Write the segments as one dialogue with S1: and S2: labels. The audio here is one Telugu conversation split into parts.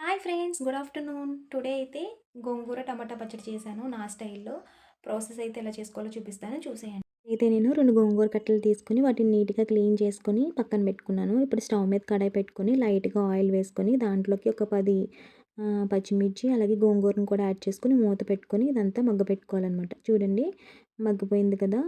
S1: Hi friends, good afternoon. Today అయితే గోంగూర టమాటా పచ్చడి చేశాను నా స్టైల్‌లో. ప్రాసెస్ అయితే ఎలా చేసుకోవాలో చూపిస్తాను, చూసేయండి. అయితే నేను 2 గోంగూర కట్టలు తీసుకొని వాటిని నీట్‌గా క్లీన్ చేసుకొని పక్కన పెట్టుకున్నాను. ఇప్పుడు స్టవ్ మీద కడాయి పెట్టుకొని లైట్‌గా ఆయిల్ వేసుకొని దాంట్లోకి ఒక 10 పచ్చిమిర్చి అలాగే గోంగూరను కూడా యాడ్ చేసుకొని మూత పెట్టుకొని ఇదంతా మగ్గపెట్టుకోవాలనమాట. చూడండి, మగ్గిపోయింది కదా!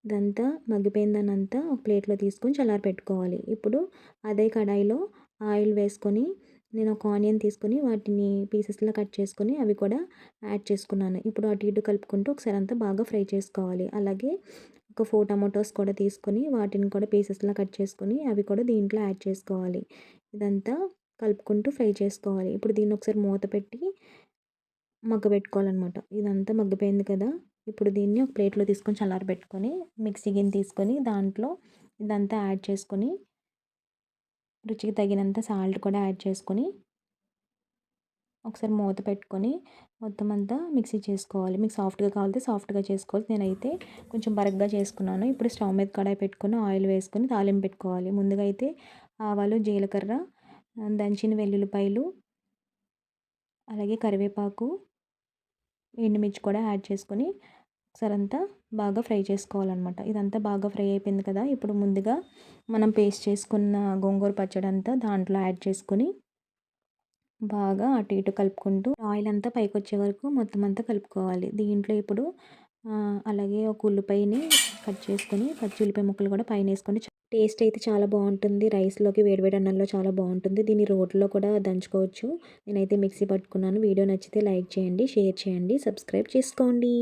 S1: ఇదంతా మగ్గిపోయిన దాన్నంతా ఒక ప్లేట్‌లో తీసుకొని చల్లారపెట్టుకోవాలి. ఇప్పుడు అదే కడాయిలో ఆయిల్ వేసుకొని నేను ఒక ఆనియన్ తీసుకొని వాటిని పీసెస్‌లా కట్ చేసుకొని అవి కూడా యాడ్ చేసుకున్నాను. ఇప్పుడు అటు ఇటు కలుపుకుంటూ ఒకసారి అంతా బాగా ఫ్రై చేసుకోవాలి. అలాగే ఒక 4 టమాటోస్ కూడా తీసుకొని వాటిని కూడా పీసెస్‌లా కట్ చేసుకొని అవి కూడా దీంట్లో యాడ్ చేసుకోవాలి. ఇదంతా కలుపుకుంటూ ఫ్రై చేసుకోవాలి. ఇప్పుడు దీన్ని ఒకసారి మూత పెట్టి మగ్గబెట్టుకోవాలనమాట. ఇదంతా మగ్గిపోయింది కదా! ఇప్పుడు దీన్ని ఒక ప్లేట్‌లో తీసుకొని చల్లారబెట్టుకొని మిక్సీ గిన్నె తీసుకొని దాంట్లో ఇదంతా యాడ్ చేసుకొని రుచికి తగినంత సాల్ట్ కూడా యాడ్ చేసుకొని ఒకసారి మూత పెట్టుకొని మొత్తం అంతా మిక్సీ చేసుకోవాలి. మీకు సాఫ్ట్‌గా కావాలంటే సాఫ్ట్‌గా చేసుకోవాలి. నేనైతే కొంచెం బరగ్గా చేసుకున్నాను. ఇప్పుడు స్టవ్ మీద కడాయి పెట్టుకొని ఆయిల్ వేసుకొని తాలింపు పెట్టుకోవాలి. ముందుగా అయితే ఆవాలు, జీలకర్ర, దంచిన వెల్లుల్లిపాయలు, అలాగే కరివేపాకు, ఎండుమిర్చి కూడా యాడ్ చేసుకొని ఒకసారి అంతా బాగా ఫ్రై చేసుకోవాలన్నమాట. ఇదంతా బాగా ఫ్రై అయిపోయింది కదా! ఇప్పుడు ముందుగా మనం పేస్ట్ చేసుకున్న గోంగూర పచ్చడి అంతా దాంట్లో యాడ్ చేసుకొని బాగా అటు ఇటు కలుపుకుంటూ ఆయిల్ అంతా పైకొచ్చే వరకు మొత్తం అంతా కలుపుకోవాలి. దీంట్లో ఇప్పుడు అలాగే ఒక ఉల్లిపాయని కట్ చేసుకొని పచ్చి ఉల్లిపాయ ముక్కలు కూడా పైనేసుకొని టేస్ట్ అయితే చాలా బాగుంటుంది. రైస్‌లోకి వేడివేడి అన్నంలో చాలా బాగుంటుంది. దీన్ని రోట్లో కూడా దంచుకోవచ్చు. నేనైతే మిక్సీ పట్టుకున్నాను. వీడియో నచ్చితే లైక్ చేయండి, షేర్ చేయండి, సబ్స్క్రైబ్ చేసుకోండి.